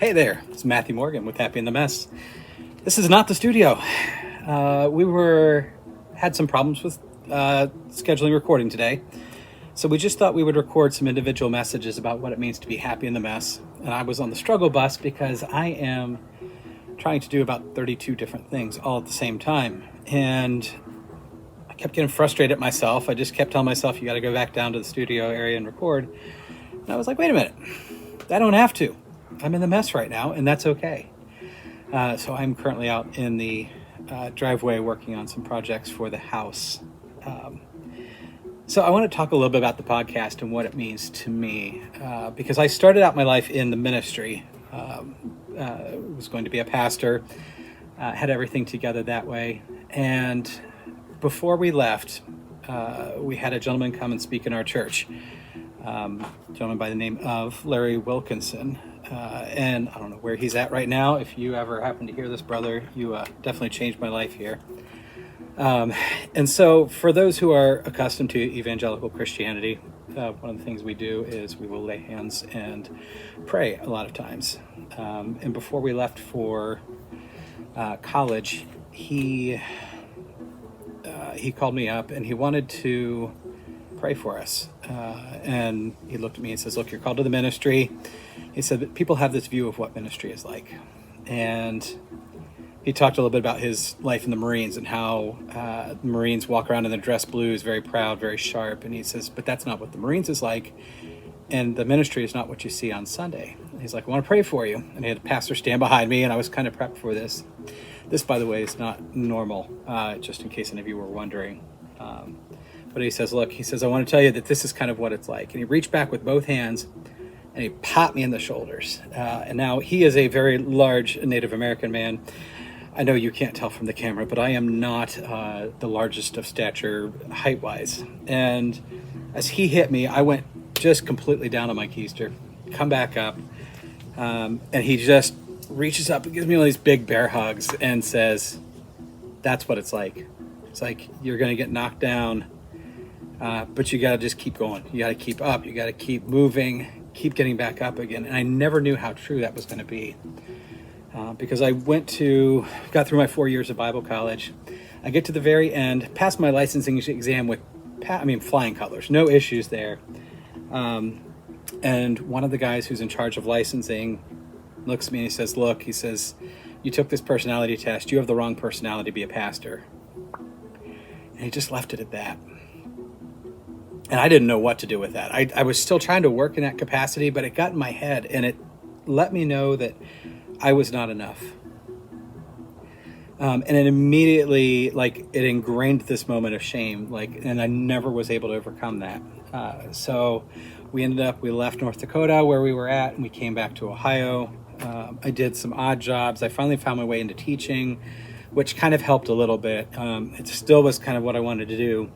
Hey there, it's Matthew Morgan with Happy in the Mess. This is not the studio. We had some problems with scheduling recording today, so we just thought we would record some individual messages about what it means to be happy in the mess. And I was on the struggle bus because I am trying to do about 32 different things all at the same time, and I kept getting frustrated at myself. I just kept telling myself, you got to go back down to the studio area and record. And I was like, wait a minute, I don't have to. I'm in the mess right now, and that's okay. So I'm currently out in the driveway working on some projects for the house. So I want to talk a little bit about the podcast and what it means to me, because I started out my life in the ministry. Was going to be a pastor, had everything together that way. And before we left, we had a gentleman come and speak in our church, a gentleman by the name of Larry Wilkinson. And I don't know where he's at right now. If you ever happen to hear this, brother, you definitely changed my life here. And so for those who are accustomed to evangelical Christianity, one of the things we do is we will lay hands and pray a lot of times. And before we left for college, he called me up and he wanted to pray for us. And he looked at me and says, look, you're called to the ministry. He said that people have this view of what ministry is like. And he talked a little bit about his life in the Marines and how the Marines walk around in their dress blues, very proud, very sharp. And he says, but that's not what the Marines is like. And the ministry is not what you see on Sunday. And he's like, I want to pray for you. And he had a pastor stand behind me, and I was kind of prepped for this. This, by the way, is not normal, just in case any of you were wondering. But he says, look, he says, I want to tell you that this is kind of what it's like. And he reached back with both hands and he popped me in the shoulders. And now he is a very large Native American man. I know you can't tell from the camera, but I am not the largest of stature height-wise. And as he hit me, I went just completely down on my keister, come back up, and he just reaches up and gives me one of these big bear hugs and says, that's what it's like. It's like you're going to get knocked down, but you got to just keep going. You got to keep up. You got to keep moving, keep getting back up again. And I never knew how true that was going to be, because I got through my 4 years of Bible college. I get to the very end, passed my licensing exam with, flying colors, no issues there. And one of the guys who's in charge of licensing looks at me and he says, look, he says, you took this personality test. You have the wrong personality to be a pastor. And he just left it at that. And I didn't know what to do with that. I was still trying to work in that capacity, but it got in my head and it let me know that I was not enough. And it immediately, it ingrained this moment of shame, and I never was able to overcome that. So we left North Dakota where we were at, and we came back to Ohio. I did some odd jobs. I finally found my way into teaching, which kind of helped a little bit. It still was kind of what I wanted to do,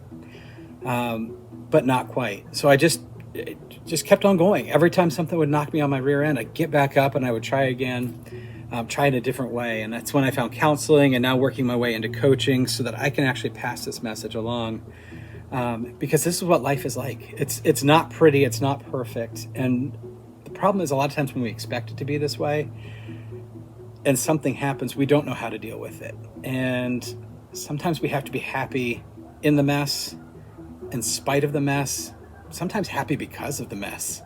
but not quite. So I just kept on going. Every time something would knock me on my rear end, I'd get back up and I would try again, try it a different way. And that's when I found counseling and now working my way into coaching so that I can actually pass this message along. Because this is what life is like. It's not pretty. It's not perfect. And the problem is a lot of times when we expect it to be this way and something happens, we don't know how to deal with it. And sometimes we have to be happy in the mess, in spite of the mess, sometimes happy because of the mess.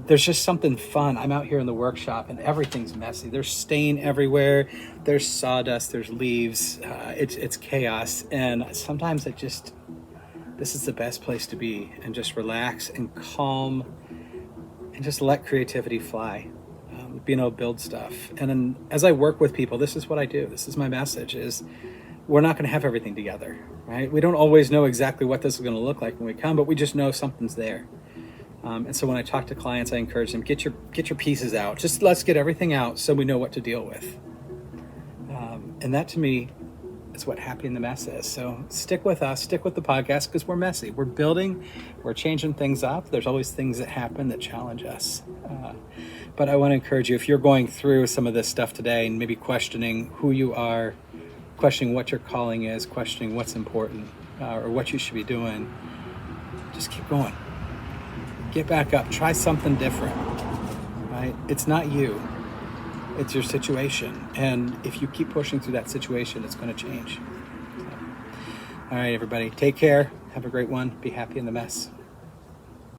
There's just something fun. I'm out here in the workshop and everything's messy. There's stain everywhere. There's sawdust. There's leaves. It's chaos. And sometimes this is the best place to be and just relax and calm and just let creativity fly, being able to build stuff. And then as I work with people, this is what I do. This is my message is we're not going to have everything together, right? We don't always know exactly what this is going to look like when we come, but we just know something's there. And so when I talk to clients, I encourage them, get your pieces out. Just let's get everything out so we know what to deal with. And that to me is what Happy in the Mess is. So stick with us, stick with the podcast because we're messy. We're building, we're changing things up. There's always things that happen that challenge us. But I want to encourage you, if you're going through some of this stuff today and maybe questioning who you are, questioning what your calling is, questioning what's important or what you should be doing, just keep going. Get back up. Try something different. Right? It's not you. It's your situation. And if you keep pushing through that situation, it's going to change. So, all right, everybody, take care. Have a great one. Be happy in the mess.